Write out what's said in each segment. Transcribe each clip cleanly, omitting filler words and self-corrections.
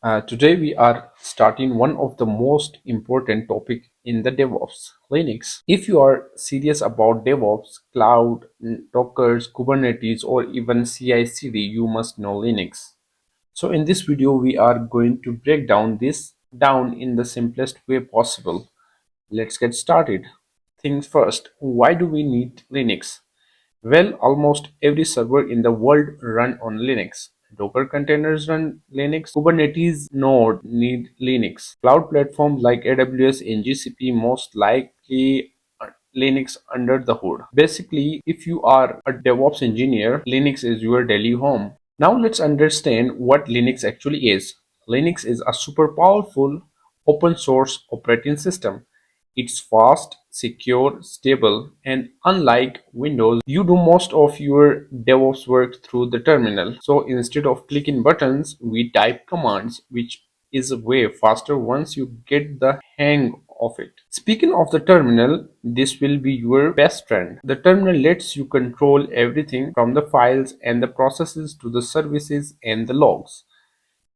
Today we are starting one of the most important topic in the DevOps, Linux. If you are serious about DevOps, cloud, Dockers, Kubernetes, or even CI/CD, you must know Linux. So in this video, we are going to break down this down in the simplest way possible. Let's get started. Things first, why do we need Linux? Well, almost every server in the world run on Linux. Docker containers run Linux. Kubernetes node need Linux. Cloud platforms like AWS and GCP most likely Linux under the hood. Basically, if you are a DevOps engineer, Linux is your daily home. Now let's understand what Linux actually is. Linux is a super powerful open source operating system. It's fast, secure, stable, and unlike Windows, you do most of your DevOps work through the terminal. So instead of clicking buttons, we type commands, which is way faster once you get the hang of it. Speaking of the terminal, this will be your best friend. The terminal lets you control everything from the files and the processes to the services and the logs.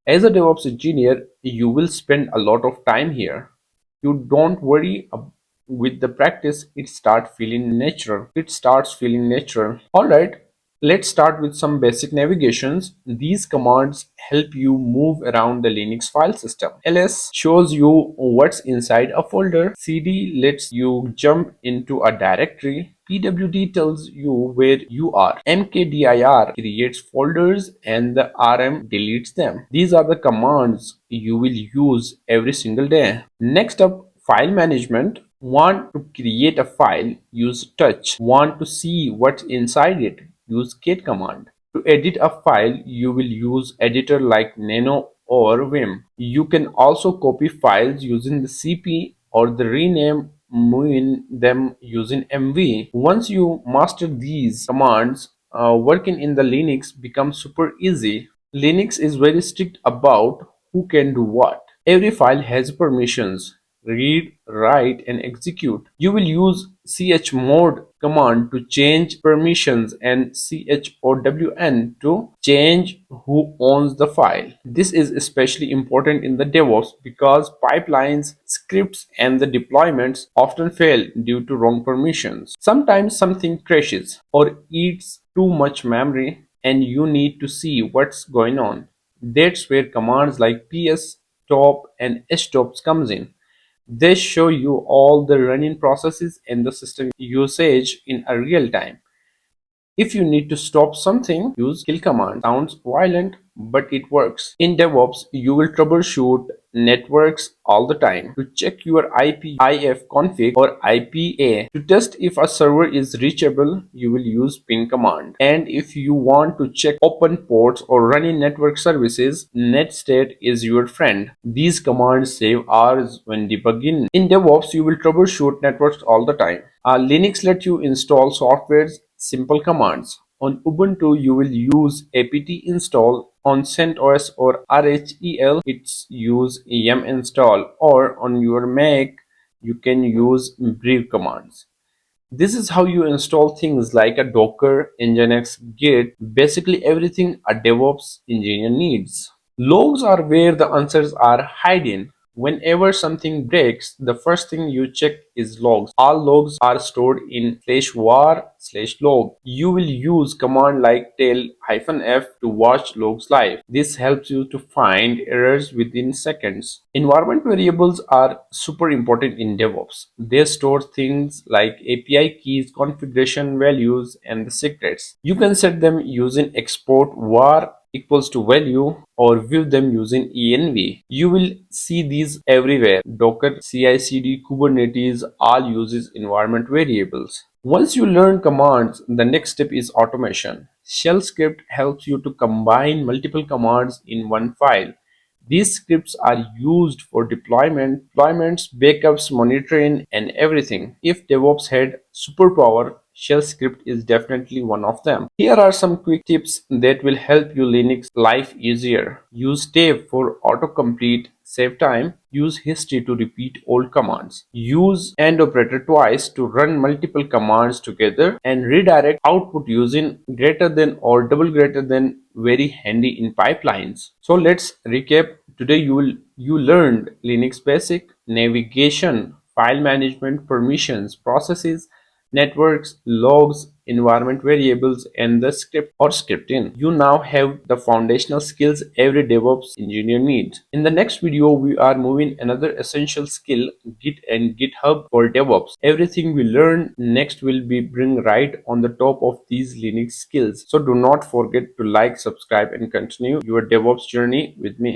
As a DevOps engineer, you will spend a lot of time here. You don't worry with the practice, it starts feeling natural. All right, let's start with some basic navigations. These commands help you move around the Linux file system. ls shows you what's inside a folder. cd lets you jump into a directory. pwd tells you where you are. mkdir creates folders and the rm deletes them. These are the commands you will use every single day. Next up, file management. Want to create a file, use touch. Want to see what's inside it, use git command. To edit a file, you will use editor like Nano or Vim. You can also copy files using the cp or the rename them using mv. Once you master these commands, working in the Linux becomes super easy. Linux is very strict about who can do what. Every file has permissions: read, write, and execute. You will use chmod command to change permissions and chown to change who owns the file. This is especially important in the DevOps because pipelines, scripts, and the deployments often fail due to wrong permissions. Sometimes something crashes or eats too much memory and you need to see what's going on. That's where commands like ps stop and stops comes in. They show you all the running processes and the system usage in a real time. If you need to stop something, use kill command. Sounds violent, but it works. In DevOps, you will troubleshoot networks all the time. To check your IP config or IPA. To test if a server is reachable, you will use ping command. And if you want to check open ports or running network services, netstate is your friend. These commands save hours when debugging. In DevOps, you will troubleshoot networks all the time. Linux lets you install softwares, simple commands. On Ubuntu, you will use apt install. On CentOS or RHEL, it's use yum install. Or on your Mac, you can use brew commands. This is how you install things like a Docker, Nginx, Git, basically everything a DevOps engineer needs. Logs are where the answers are hidden. Whenever something breaks, the first thing you check is logs. All logs are stored in /var/log. You will use command like tail-f to watch logs live. This helps you to find errors within seconds. Environment variables are super important in DevOps. They store things like API keys, configuration values, and the secrets. You can set them using export var equals to value or view them using env. You will see these everywhere. Docker, CI/CD, Kubernetes all uses environment variables. Once you learn commands, the next step is automation. Shell script helps you to combine multiple commands in one file. These scripts are used for deployments, backups, monitoring, and everything. If DevOps had superpower, Shell script is definitely one of them. Here are some quick tips that will help you Linux life easier. Use tab for autocomplete, save time. Use history to repeat old commands. Use AND operator twice to run multiple commands together, and redirect output using greater than or double greater than, very handy in pipelines. So let's recap. Today you learned Linux basic, navigation, file management, permissions, processes, networks, logs, environment variables, and the script or scripting. You now have the foundational skills every DevOps engineer needs. In the next video, we are moving another essential skill, Git and GitHub for DevOps. Everything we learn next will be bring right on the top of these Linux skills. So do not forget to like, subscribe, and continue your DevOps journey with me.